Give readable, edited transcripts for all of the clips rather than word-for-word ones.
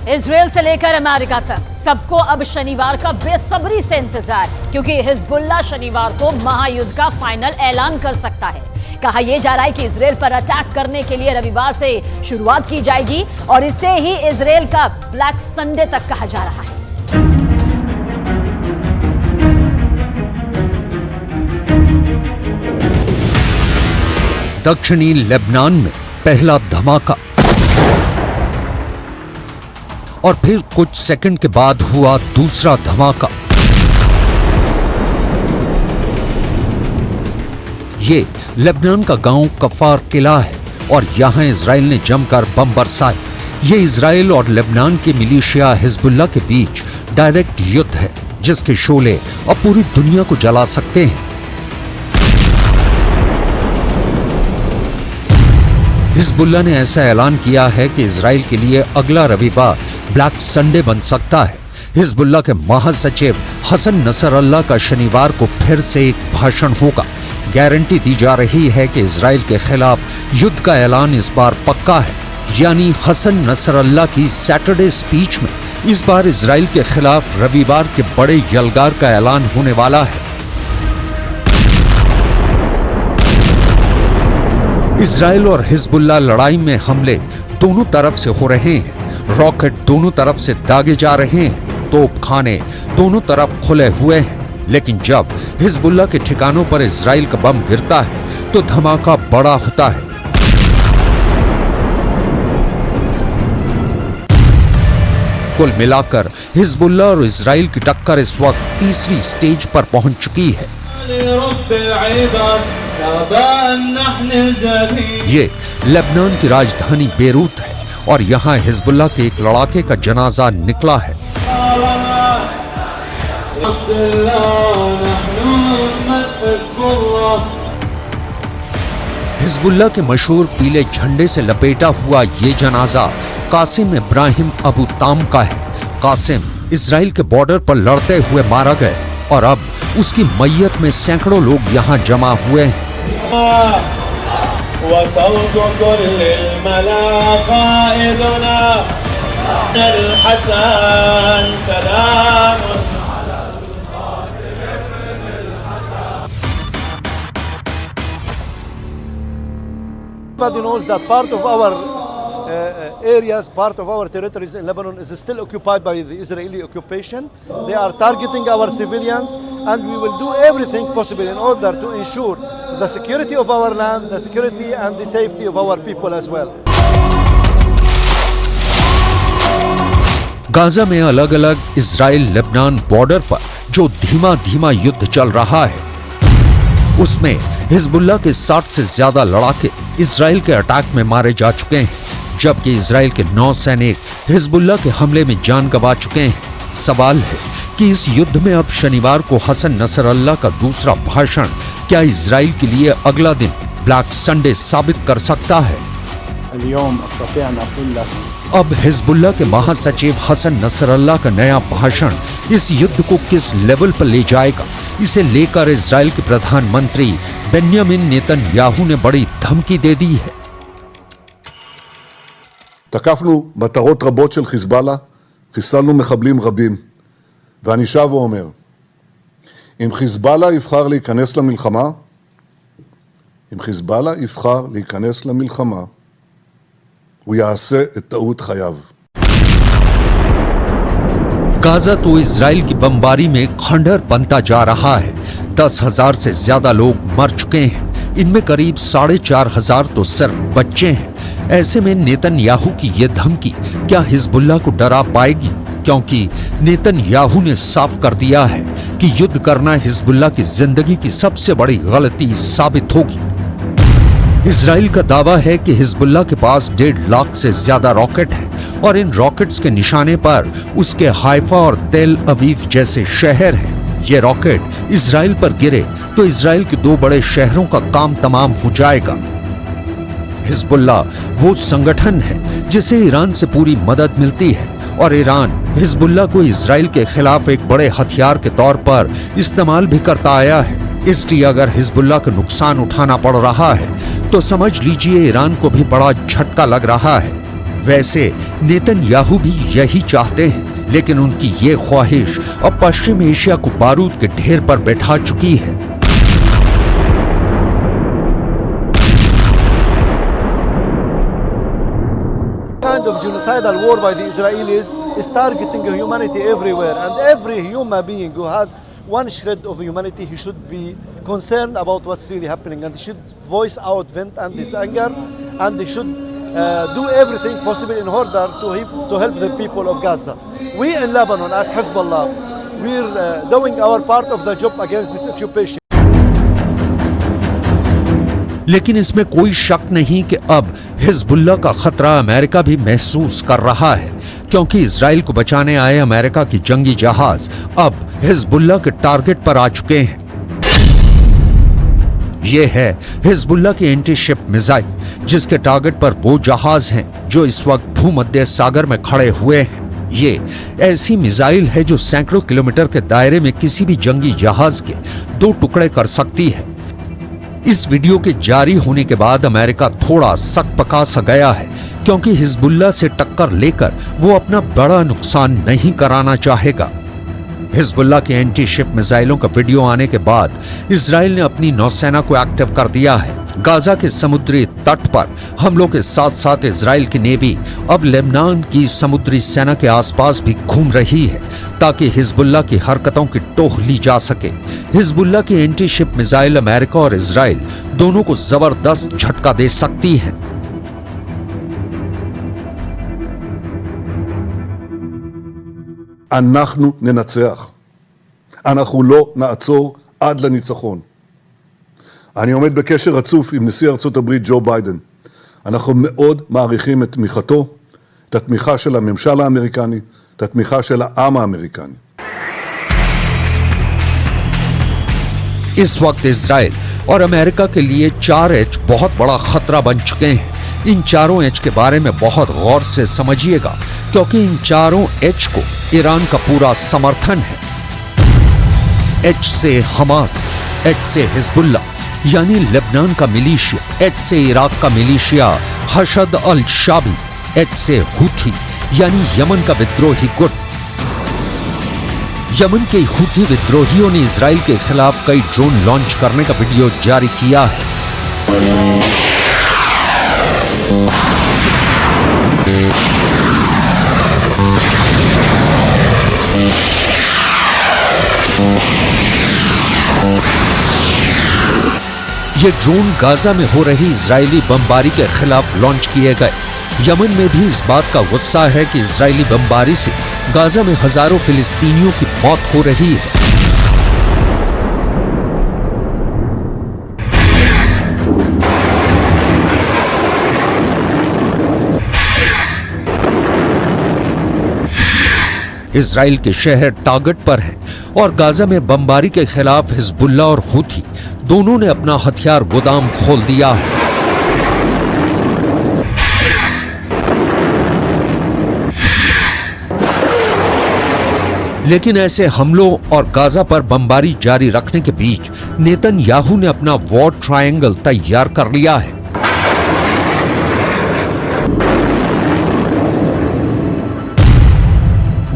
Israel से लेकर America तक सबको अब शनिवार का बेसब्री से इंतजार, क्योंकि हिजबुल्लाह शनिवार को महायुद्ध का फाइनल ऐलान कर सकता है। कहा यह जा रहा है कि इजराइल पर अटैक करने के लिए रविवार से शुरुआत की जाएगी और इसे ही इजराइल का ब्लैक संडे तक कहा जा रहा है। दक्षिणी लेबनान में पहला धमाका और फिर कुछ सेकंड के बाद हुआ दूसरा धमाका। ये लेबनान का गांव कफार किला है और यहां इजराइल ने जमकर बम बरसाए। ये इजराइल और लेबनान के मिलिशिया हिजबुल्लाह के बीच डायरेक्ट युद्ध है, जिसके शोले अब पूरी दुनिया को जला सकते हैं। हिजबुल्लाह ने ऐसा ऐलान किया है कि इजराइल के लिए अगला रविवार ब्लैक संडे बन सकता है। हिजबुल्लाह के महासचिव हसन नसरल्लाह का शनिवार को फिर से एक भाषण होगा। गारंटी दी जा रही है कि इजराइल के खिलाफ युद्ध का ऐलान इस बार पक्का है, यानी हसन नसरल्लाह की सैटरडे स्पीच में इस बार इजराइल के खिलाफ रविवार के बड़े यलगार का ऐलान होने वाला है। इजराइल और हिजबुल्लाह लड़ाई में हमले दोनों तरफ से हो रहे हैं। रॉकेट दोनों तरफ से दागे जा रहे हैं, तोपखाने दोनों तरफ खुले हुए हैं। लेकिन जब हिजबुल्लाह के ठिकानों पर इजराइल का बम गिरता है तो धमाका बड़ा होता है। कुल मिलाकर हिजबुल्लाह और इजराइल की टक्कर इस वक्त तीसरी स्टेज पर पहुंच चुकी है। ये लेबनान की राजधानी बेरूत है और यहाँ हिजबुल्लाह के एक लड़ाके का जनाजा निकला है। हिजबुल्लाह के मशहूर पीले झंडे से लपेटा हुआ ये जनाजा कासिम इब्राहिम अबू ताम का है। कासिम इजराइल के बॉर्डर पर लड़ते हुए मारा गए और अब उसकी मैयत में सैकड़ों लोग यहाँ जमा हुए हैं। Everybody knows that part of our areas, part of our territories in Lebanon is still occupied by the Israeli occupation. They are targeting our civilians, and we will do everything possible in order to ensure the security of our land, the security and the safety of our people as well. Gaza में अलग अलग Israel Lebanon border पर जो धीमा धीमा युद्ध चल रहा है, उसमें हिजबुल्लाह के 60 से ज्यादा लड़ाके इजराइल के अटैक में मारे जा चुके हैं, जबकि इजराइल के 9 सैनिक हिजबुल्लाह के हमले में जान गंवा चुके हैं। सवाल है कि इस युद्ध में अब शनिवार को हसन नसरल्लाह का दूसरा भाषण क्या इजराइल के लिए अगला दिन ब्लैक संडे साबित कर सकता है? अब हिजबुल्लाह के महासचिव हसन नसरल्लाह का नया भाषण इस युद्ध को किस लेवल पर ले जाएगा, इसे लेकर इजराइल के प्रधानमंत्री बेन्यामिन नेतन्याहू ने बड़ी धमकी दे दी है। תקפנו מטרות רבות של חיזבאללה, חיסלנו מחבלים רבים, ואני שב ואומר, אם חיזבאללה יבחר להיכנס למלחמה, הוא יעשה את טעות חייו. गाजा तो इजराइल की बमबारी में खंडहर बनता जा रहा है। 10,000 से ज्यादा लोग मर चुके हैं, इनमें करीब 4,500 तो सिर्फ बच्चे हैं। ऐसे में नेतन्याहू की यह धमकी क्या हिजबुल्लाह को डरा पाएगी? क्योंकि नेतन्याहू ने साफ कर दिया है कि युद्ध करना हिजबुल्लाह की जिंदगी की सबसे बड़ी गलती साबित होगी। इजराइल का दावा है कि हिजबुल्लाह के पास 1.5 लाख से ज्यादा रॉकेट हैं और इन रॉकेट्स के निशाने पर उसके हाइफा और तेल अवीव जैसे शहर हैं। ये रॉकेट इजराइल पर गिरे तो इजराइल के 2 बड़े शहरों का काम तमाम हो जाएगा। हिजबुल्लाह वो संगठन है जिसे ईरान से पूरी मदद मिलती है और ईरान हिजबुल्लाह को इजराइल के खिलाफ एक बड़े हथियार के तौर पर इस्तेमाल भी करता आया है। इसलिए अगर हिजबुल्लाह को नुकसान उठाना पड़ रहा है तो समझ लीजिए ईरान को भी बड़ा झटका लग रहा है। वैसे नेतन्याहू भी यही चाहते हैं, लेकिन उनकी ये ख्वाहिश अब पश्चिम एशिया को बारूद के ढेर पर बैठा चुकी है। Kind of genocidal war by the Israelis is targeting humanity everywhere, and every human being who has one shred of humanity, he should be concerned about what's really happening, and he should voice out, vent and his anger, and he should do everything possible in order to help the people of Gaza. We in Lebanon, as Hezbollah, we're doing our part of the job against this occupation. लेकिन इसमें कोई शक नहीं कि अब Hezbollah का खतरा America भी महसूस कर रहा है, क्योंकि इजराइल को बचाने आए अमेरिका की जंगी जहाज अब हिजबुल्लाह के टारगेट पर आ चुके हैं। यह है हिजबुल्लाह की एंटी शिप मिसाइल, जिसके टारगेट पर वो जहाज हैं जो इस वक्त भूमध्य सागर में खड़े हुए हैं। ये ऐसी मिसाइल है जो सैकड़ों किलोमीटर के दायरे में किसी भी जंगी जहाज के 2 टुकड़े कर सकती है। इस वीडियो के जारी होने के बाद अमेरिका थोड़ा सकपका सा गया है, क्योंकि हिजबुल्लाह से टक्कर लेकर वो अपना बड़ा नुकसान नहीं कराना चाहेगा। हिजबुल्लाह के एंटी शिप मिसाइलों का वीडियो आने के बाद इजराइल ने अपनी नौसेना को एक्टिव कर दिया है। गाजा के समुद्री तट पर हमलों के साथ साथ इजराइल की नेवी अब लेबनान की समुद्री सेना के आसपास भी घूम रही है, ताकि हिजबुल्लाह की हरकतों की टोह ली जा सके। हिजबुल्लाह की एंटी शिप मिसाइल अमेरिका और इजराइल दोनों को जबरदस्त झटका दे सकती है। אנחנו ננצח. אנחנו לא נעצור עד לניצחון. אני עומד בקשר רצוף עם נשיא ארצות הברית ג'ו ביידן. אנחנו מאוד מעריכים את תמיכתו, את התמיכה של הממשל האמריקני, את התמיכה של העם האמריקני. इस वक्त इजराइल और अमेरिका के लिए 4H बहुत बड़ा खतरा बन चुके हैं। इन 4H के बारे में बहुत गौर से समझिएगा, क्योंकि इन 4H को ईरान का पूरा समर्थन है। H से हमास, H से हिजबुल्लाह यानी लेबनान का मिलिशिया, H से इराक का मिलिशिया हशद अल शाबी, H से हुथी यानी यमन का विद्रोही गुट। यमन के हुथी विद्रोहियों ने इजराइल के खिलाफ कई ड्रोन लॉन्च करने का वीडियो जारी किया है। ये ड्रोन गाजा में हो रही इजरायली बमबारी के खिलाफ लॉन्च किए गए। यमन में भी इस बात का गुस्सा है कि इजरायली बमबारी से गाजा में हजारों फिलिस्तीनियों की मौत हो रही है। इजराइल के शहर टारगेट पर हैं और गाजा में बमबारी के खिलाफ हिजबुल्लाह और हुथी दोनों ने अपना हथियार गोदाम खोल दिया है। लेकिन ऐसे हमलों और गाजा पर बमबारी जारी रखने के बीच नेतन्याहू ने अपना वॉर ट्रायंगल तैयार कर लिया है।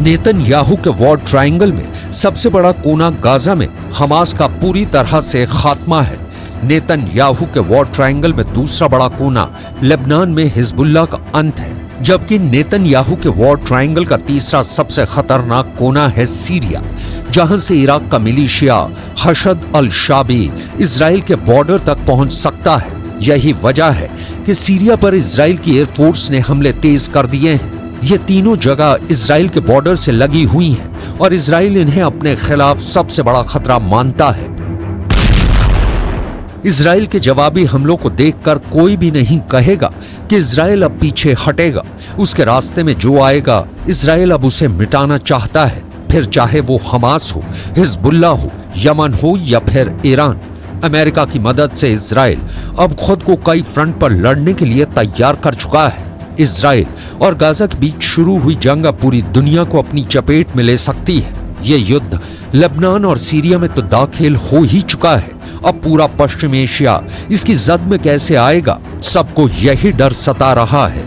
नेतन्याहू के वॉर ट्रायंगल में सबसे बड़ा कोना गाजा में हमास का पूरी तरह से खात्मा है। नेतन्याहू के वॉर ट्रायंगल में दूसरा बड़ा कोना लेबनान में हिजबुल्लाह का अंत है, जबकि नेतन्याहू के वॉर ट्रायंगल का तीसरा सबसे खतरनाक कोना है सीरिया, जहां से इराक का मिलिशिया हशद अल शाबी इजराइल के बॉर्डर तक पहुंच सकता है। यही वजह है कि सीरिया पर इजराइल की एयरफोर्स ने हमले तेज कर दिए हैं। ये तीनों जगह इजराइल के बॉर्डर से लगी हुई हैं और इजराइल इन्हें अपने खिलाफ सबसे बड़ा खतरा मानता है। इजराइल के जवाबी हमलों को देखकर कोई भी नहीं कहेगा कि इजराइल अब पीछे हटेगा। उसके रास्ते में जो आएगा इजराइल अब उसे मिटाना चाहता है, फिर चाहे वो हमास हो, हिजबुल्लाह हो, यमन हो या फिर ईरान। अमेरिका की मदद से इजराइल अब खुद को कई फ्रंट पर लड़ने के लिए तैयार कर चुका है। इजराइल और गाजा के बीच शुरू हुई जंग अब पूरी दुनिया को अपनी चपेट में ले सकती है। ये युद्ध लेबनान और सीरिया में तो दाखिल हो ही चुका है। अब पूरा पश्चिम एशिया इसकी जद में कैसे आएगा, सबको यही डर सता रहा है।